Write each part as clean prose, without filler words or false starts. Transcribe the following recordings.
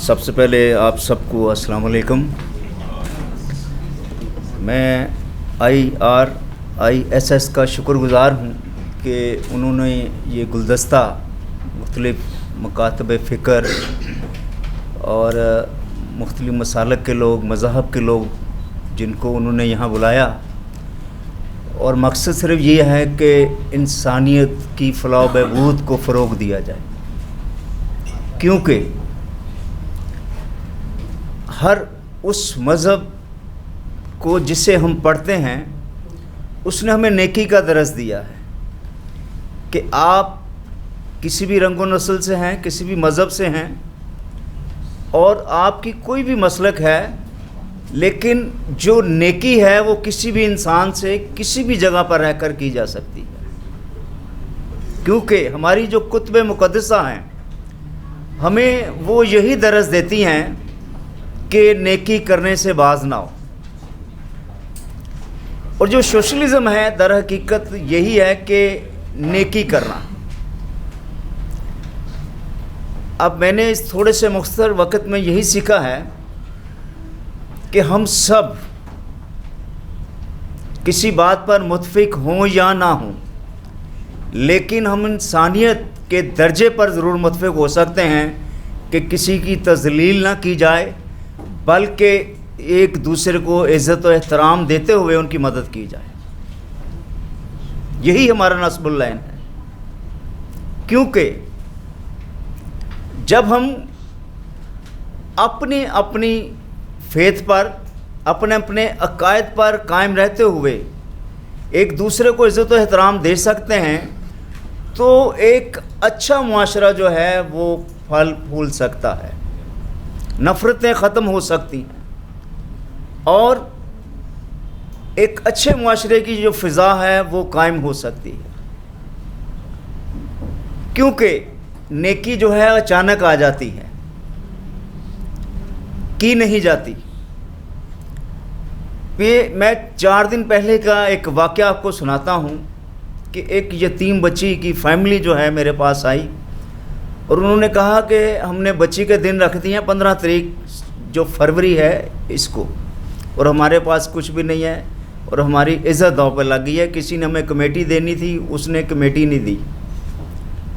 سب سے پہلے آپ سب کو السلام علیکم. میں IRISS کا شکر گزار ہوں کہ انہوں نے یہ گلدستہ مختلف مکاتب فکر اور مختلف مسالک کے لوگ، مذاہب کے لوگ، جن کو انہوں نے یہاں بلایا، اور مقصد صرف یہ ہے کہ انسانیت کی فلاح و بہبود کو فروغ دیا جائے. کیونکہ ہر اس مذہب کو جسے ہم پڑھتے ہیں اس نے ہمیں نیکی کا درس دیا ہے کہ آپ کسی بھی رنگ و نسل سے ہیں، کسی بھی مذہب سے ہیں، اور آپ کی کوئی بھی مسلک ہے، لیکن جو نیکی ہے وہ کسی بھی انسان سے کسی بھی جگہ پر رہ کر کی جا سکتی ہے. کیونکہ ہماری جو کتب مقدسہ ہیں ہمیں وہ یہی درس دیتی ہیں کہ نیکی کرنے سے باز نہ ہو. اور جو سوشلزم ہے در حقیقت یہی ہے کہ نیکی کرنا. اب میں نے اس تھوڑے سے مختصر وقت میں یہی سیکھا ہے کہ ہم سب کسی بات پر متفق ہوں یا نہ ہوں، لیکن ہم انسانیت کے درجے پر ضرور متفق ہو سکتے ہیں کہ کسی کی تذلیل نہ کی جائے، بلکہ ایک دوسرے کو عزت و احترام دیتے ہوئے ان کی مدد کی جائے. یہی ہمارا نصب العین ہے. کیونکہ جب ہم اپنی فیتھ پر، اپنے عقائد پر قائم رہتے ہوئے ایک دوسرے کو عزت و احترام دے سکتے ہیں تو ایک اچھا معاشرہ جو ہے وہ پھل پھول سکتا ہے، نفرتیں ختم ہو سکتی ہیں، اور ایک اچھے معاشرے کی جو فضا ہے وہ قائم ہو سکتی ہے. کیونکہ نیکی جو ہے اچانک آ جاتی ہے، کی نہیں جاتی. میں 4 دن پہلے کا ایک واقعہ آپ کو سناتا ہوں کہ ایک یتیم بچی کی فیملی جو ہے میرے پاس آئی، اور انہوں نے کہا کہ ہم نے بچی کے دن رکھ دیے ہیں 15 تاریخ جو فروری ہے اس کو، اور ہمارے پاس کچھ بھی نہیں ہے، اور ہماری عزت داؤ پہ لگ گئی ہے. کسی نے ہمیں کمیٹی دینی تھی، اس نے کمیٹی نہیں دی،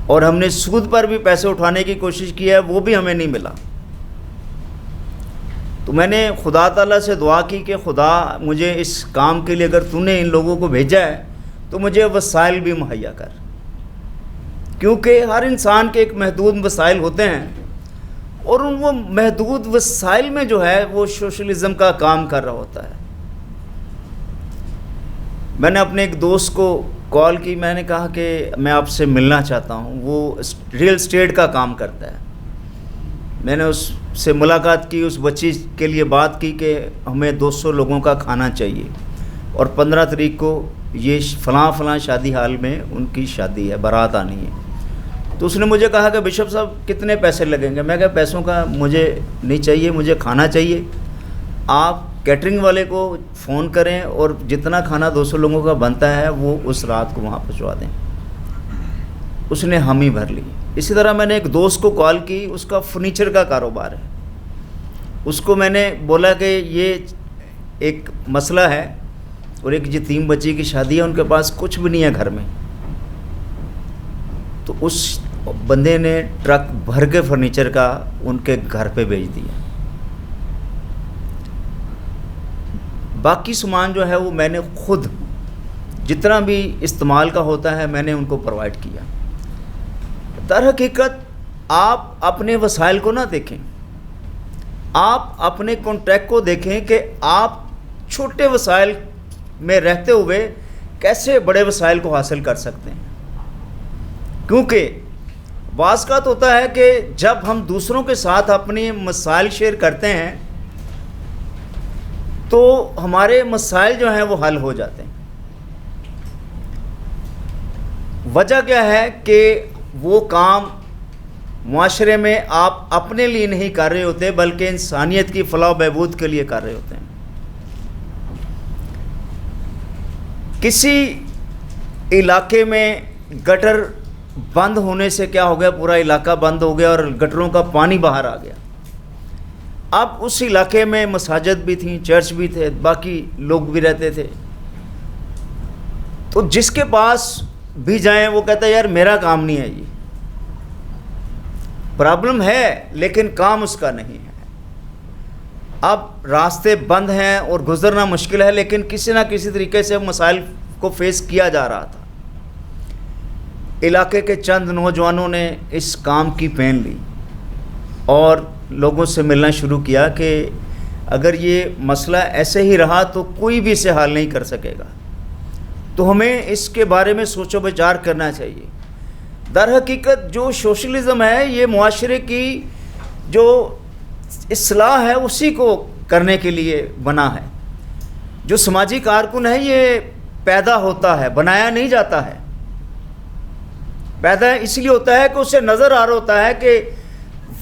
اور ہم نے سود پر بھی پیسے اٹھانے کی کوشش کی ہے، وہ بھی ہمیں نہیں ملا. تو میں نے خدا تعالیٰ سے دعا کی کہ خدا مجھے اس کام کے لیے اگر تو نے ان لوگوں کو بھیجا ہے تو مجھے وسائل بھی مہیا کر. کیونکہ ہر انسان کے ایک محدود وسائل ہوتے ہیں، اور ان وہ محدود وسائل میں جو ہے وہ سوشلزم کا کام کر رہا ہوتا ہے. میں نے اپنے ایک دوست کو کال کی، میں نے کہا کہ میں آپ سے ملنا چاہتا ہوں. وہ ریئل اسٹیٹ کا کام کرتا ہے. میں نے اس سے ملاقات کی، اس بچی کے لیے بات کی کہ ہمیں 200 لوگوں کا کھانا چاہیے، اور 15 تاریخ کو یہ فلاں شادی حال میں ان کی شادی ہے، بارات آنی ہے. تو اس نے مجھے کہا کہ بشپ صاحب کتنے پیسے لگیں گے؟ میں کہا پیسوں کا مجھے نہیں چاہیے، مجھے کھانا چاہیے. آپ کیٹرنگ والے کو فون کریں اور جتنا کھانا 200 لوگوں کا بنتا ہے وہ اس رات کو وہاں پہنچوا دیں. اس نے حامی بھر لی. اسی طرح میں نے ایک دوست کو کال کی، اس کا فرنیچر کا کاروبار ہے. اس کو میں نے بولا کہ یہ ایک مسئلہ ہے، اور ایک یتیم بچی کی شادی ہے، ان کے پاس کچھ بھی نہیں ہے گھر میں. تو اس بندے نے ٹرک بھر کے فرنیچر کا ان کے گھر پہ بھیج دیا. باقی سامان جو ہے وہ میں نے خود جتنا بھی استعمال کا ہوتا ہے میں نے ان کو پرووائڈ کیا. در حقیقت آپ اپنے وسائل کو نہ دیکھیں، آپ اپنے کانٹیکٹ کو دیکھیں کہ آپ چھوٹے وسائل میں رہتے ہوئے کیسے بڑے وسائل کو حاصل کر سکتے ہیں. کیونکہ بعض اوقات ہوتا ہے کہ جب ہم دوسروں کے ساتھ اپنے مسائل شیئر کرتے ہیں تو ہمارے مسائل جو ہیں وہ حل ہو جاتے ہیں. وجہ کیا ہے کہ وہ کام معاشرے میں آپ اپنے لیے نہیں کر رہے ہوتے بلکہ انسانیت کی فلاح و بہبود کے لیے کر رہے ہوتے ہیں. کسی علاقے میں گٹر بند ہونے سے کیا ہو گیا، پورا علاقہ بند ہو گیا اور گٹروں کا پانی باہر آ گیا. اب اس علاقے میں مساجد بھی تھیں، چرچ بھی تھے، باقی لوگ بھی رہتے تھے. تو جس کے پاس بھی جائیں وہ کہتا ہے یار میرا کام نہیں ہے، یہ پرابلم ہے لیکن کام اس کا نہیں ہے. اب راستے بند ہیں اور گزرنا مشکل ہے، لیکن کسی نہ کسی طریقے سے مسائل کو فیس کیا جا رہا تھا. علاقے کے چند نوجوانوں نے اس کام کی پین لی اور لوگوں سے ملنا شروع کیا کہ اگر یہ مسئلہ ایسے ہی رہا تو کوئی بھی اسے حل نہیں کر سکے گا، تو ہمیں اس کے بارے میں سوچ و بچار کرنا چاہیے. در حقیقت جو سوشلزم ہے یہ معاشرے کی جو اصلاح ہے اسی کو کرنے کے لیے بنا ہے. جو سماجی کارکن ہے یہ پیدا ہوتا ہے، بنایا نہیں جاتا ہے. پیدا اس لیے ہوتا ہے کہ اسے نظر آ رہا ہوتا ہے کہ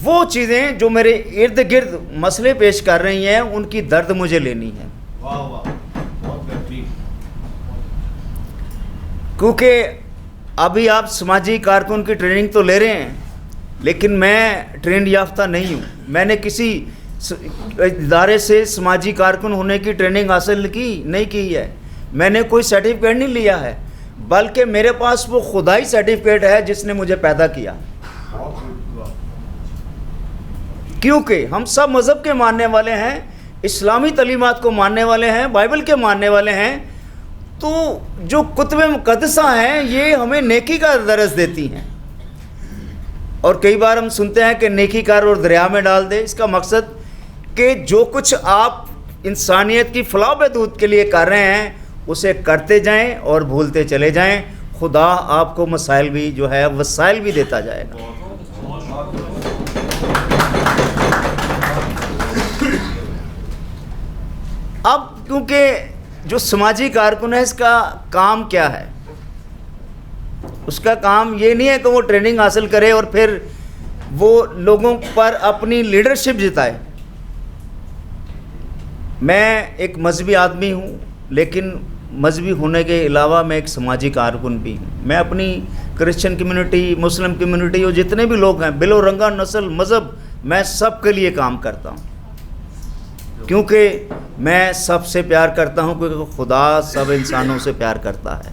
وہ چیزیں جو میرے ارد گرد مسئلے پیش کر رہی ہیں ان کی درد مجھے لینی ہے. کیونکہ ابھی آپ سماجی کارکن کی ٹریننگ تو لے رہے ہیں، لیکن میں ٹرینڈ یافتہ نہیں ہوں. میں نے کسی ادارے سے سماجی کارکن ہونے کی ٹریننگ حاصل نہیں کی ہے. میں نے کوئی سرٹیفکیٹ نہیں لیا ہے، بلکہ میرے پاس وہ خدائی سرٹیفکیٹ ہے جس نے مجھے پیدا کیا. کیونکہ ہم سب مذہب کے ماننے والے ہیں، اسلامی تعلیمات کو ماننے والے ہیں، بائبل کے ماننے والے ہیں. تو جو کتب مقدسہ ہیں یہ ہمیں نیکی کا درس دیتی ہیں. اور کئی بار ہم سنتے ہیں کہ نیکی کر اور دریا میں ڈال دے. اس کا مقصد کہ جو کچھ آپ انسانیت کی فلاح و بہبود کے لیے کر رہے ہیں اسے کرتے جائیں اور بھولتے چلے جائیں. خدا آپ کو مسائل بھی جو ہے وسائل بھی دیتا جائے گا. اب کیونکہ جو سماجی کارکن ہے اس کا کام کیا ہے؟ اس کا کام یہ نہیں ہے کہ وہ ٹریننگ حاصل کرے اور پھر وہ لوگوں پر اپنی لیڈرشپ جتائے. میں ایک مذہبی آدمی ہوں، لیکن مذہبی ہونے کے علاوہ میں ایک سماجی کارکن بھی ہوں. میں اپنی کرسچن کمیونٹی، مسلم کمیونٹی اور جتنے بھی لوگ ہیں بلا رنگا نسل مذہب، میں سب کے لیے کام کرتا ہوں. کیونکہ میں سب سے پیار کرتا ہوں، کیونکہ خدا سب انسانوں سے پیار کرتا ہے.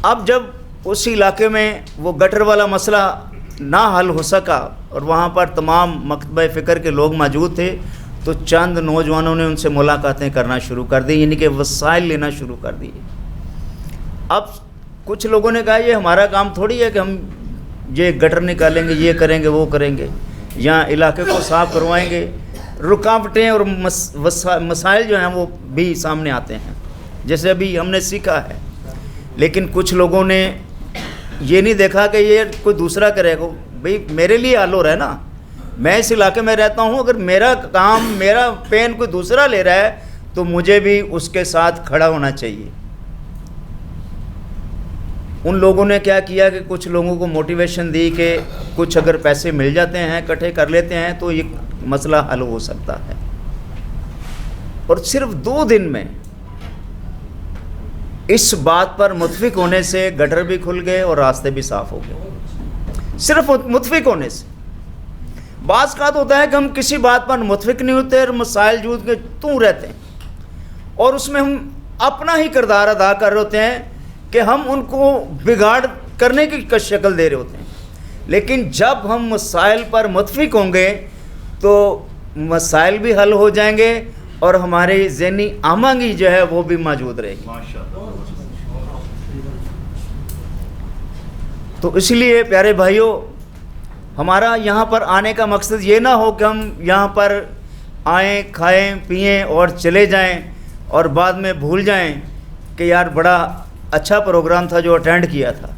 اب جب اس علاقے میں وہ گٹر والا مسئلہ نہ حل ہو سکا اور وہاں پر تمام مکتبہ فکر کے لوگ موجود تھے، تو چند نوجوانوں نے ان سے ملاقاتیں کرنا شروع کر دی، یعنی کہ وسائل لینا شروع کر دیے. اب کچھ لوگوں نے کہا یہ ہمارا کام تھوڑی ہے کہ ہم یہ گٹر نکالیں گے، یہ کریں گے، وہ کریں گے، یا علاقے کو صاف کروائیں گے. رکاوٹیں اور مسائل جو ہیں وہ بھی سامنے آتے ہیں، جیسے ابھی ہم نے سیکھا ہے. لیکن کچھ لوگوں نے یہ نہیں دیکھا کہ یہ کوئی دوسرا کرے گا. بھئی میرے لیے حل ہو رہا ہے نا، میں اس علاقے میں رہتا ہوں، اگر میرا کام، میرا پین کوئی دوسرا لے رہا ہے تو مجھے بھی اس کے ساتھ کھڑا ہونا چاہیے. ان لوگوں نے کیا کیا کہ کچھ لوگوں کو موٹیویشن دی کہ کچھ اگر پیسے مل جاتے ہیں، اکٹھے کر لیتے ہیں تو یہ مسئلہ حل ہو سکتا ہے. اور صرف 2 دن میں اس بات پر متفق ہونے سے گٹر بھی کھل گئے اور راستے بھی صاف ہو گئے. صرف متفق ہونے سے. بعض کا ہوتا ہے کہ ہم کسی بات پر متفق نہیں ہوتے اور مسائل جوت کے توں رہتے ہیں، اور اس میں ہم اپنا ہی کردار ادا کر رہے ہوتے ہیں کہ ہم ان کو بگاڑ کرنے کی شکل دے رہے ہوتے ہیں. لیکن جب ہم مسائل پر متفق ہوں گے تو مسائل بھی حل ہو جائیں گے اور ہماری ذہنی آہنگی جو ہے وہ بھی موجود رہے گی. تو اس لیے پیارے بھائیوں، ہمارا یہاں پر آنے کا مقصد یہ نہ ہو کہ ہم یہاں پر آئیں، کھائیں، پئیں اور چلے جائیں اور بعد میں بھول جائیں کہ یار بڑا اچھا پروگرام تھا جو اٹینڈ کیا تھا.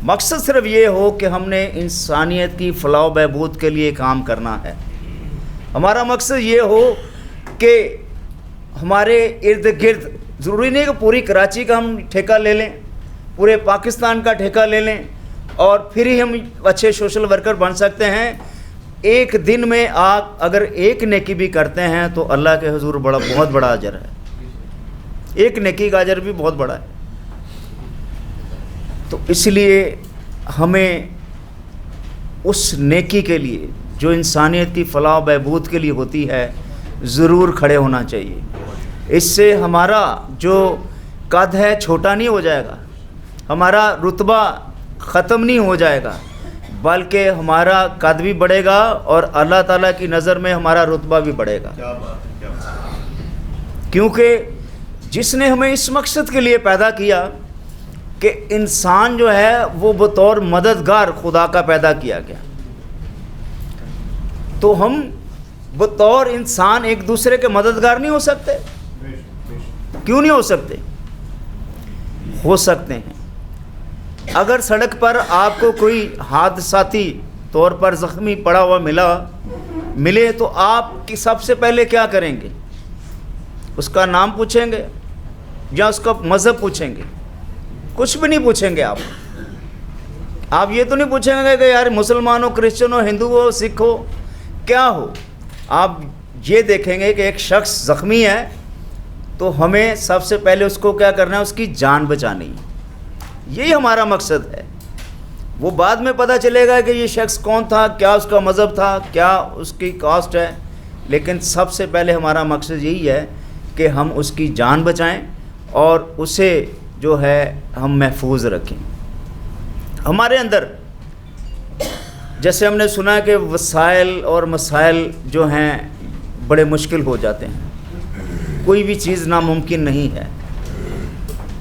مقصد صرف یہ ہو کہ ہم نے انسانیت کی فلاح و بہبود کے لیے کام کرنا ہے. ہمارا مقصد یہ ہو کہ ہمارے ارد گرد، ضروری نہیں کہ پوری کراچی کا ہم ٹھیکہ لے لیں، پورے پاکستان کا ٹھیکہ لے لیں اور پھر ہی ہم اچھے سوشل ورکر بن سکتے ہیں. ایک دن میں آپ اگر ایک نیکی بھی کرتے ہیں تو اللہ کے حضور بہت بڑا اجر ہے. ایک نیکی کا اجر بھی بہت بڑا ہے. تو اس لیے ہمیں اس نیکی کے لیے جو انسانیت کی فلاح و بہبود کے لیے ہوتی ہے ضرور کھڑے ہونا چاہیے. اس سے ہمارا جو قد ہے چھوٹا نہیں ہو جائے گا، ہمارا رتبہ ختم نہیں ہو جائے گا، بلکہ ہمارا قد بھی بڑھے گا اور اللہ تعالیٰ کی نظر میں ہمارا رتبہ بھی بڑھے گا. کیونکہ جس نے ہمیں اس مقصد کے لیے پیدا کیا کہ انسان جو ہے وہ بطور مددگار خدا کا پیدا کیا گیا، تو ہم بطور انسان ایک دوسرے کے مددگار نہیں ہو سکتے؟ کیوں نہیں ہو سکتے؟ ہو سکتے ہیں. اگر سڑک پر آپ کو کوئی حادثاتی طور پر زخمی پڑا ہوا ملے تو آپ کی سب سے پہلے کیا کریں گے؟ اس کا نام پوچھیں گے یا اس کا مذہب پوچھیں گے؟ کچھ بھی نہیں پوچھیں گے. آپ یہ تو نہیں پوچھیں گے کہ یار مسلمان ہو، کرسچن ہو، ہندو ہو، سکھ ہو، کیا ہو. آپ یہ دیکھیں گے کہ ایک شخص زخمی ہے تو ہمیں سب سے پہلے اس کو کیا کرنا ہے؟ اس کی جان بچانی. یہی ہمارا مقصد ہے. وہ بعد میں پتہ چلے گا کہ یہ شخص کون تھا، کیا اس کا مذہب تھا، کیا اس کی کاسٹ ہے، لیکن سب سے پہلے ہمارا مقصد یہی ہے کہ ہم اس کی جان بچائیں اور اسے جو ہے ہم محفوظ رکھیں. ہمارے اندر جیسے ہم نے سنا کہ وسائل اور مسائل جو ہیں بڑے مشکل ہو جاتے ہیں. کوئی بھی چیز ناممکن نہیں ہے.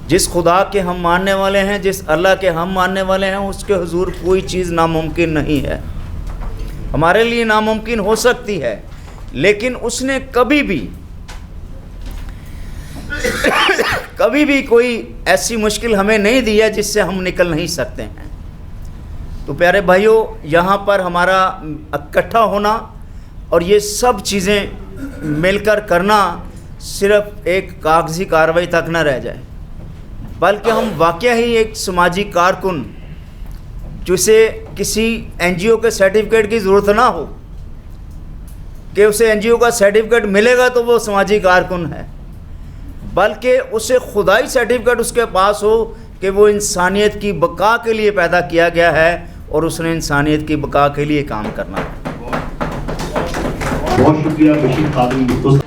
جس خدا کے ہم ماننے والے ہیں، جس اللہ کے ہم ماننے والے ہیں، اس کے حضور کوئی چیز ناممکن نہیں ہے. ہمارے لیے ناممکن ہو سکتی ہے، لیکن اس نے کبھی بھی کوئی ایسی مشکل ہمیں نہیں دی ہے جس سے ہم نکل نہیں سکتے ہیں. تو پیارے بھائیوں، یہاں پر ہمارا اکٹھا ہونا اور یہ سب چیزیں مل کر کرنا صرف ایک کاغذی کارروائی تک نہ رہ جائے، بلکہ ہم واقعہ ہی ایک سماجی کارکن جسے کسی این جی او کے سرٹیفکیٹ کی ضرورت نہ ہو کہ اسے این جی او کا سرٹیفکیٹ ملے گا تو وہ سماجی کارکن ہے، بلکہ اسے خدائی سرٹیفکیٹ اس کے پاس ہو کہ وہ انسانیت کی بقا کے لیے پیدا کیا گیا ہے اور اس نے انسانیت کی بقا کے لیے کام کرنا ہے. بہت شکریہ بشیر خادم.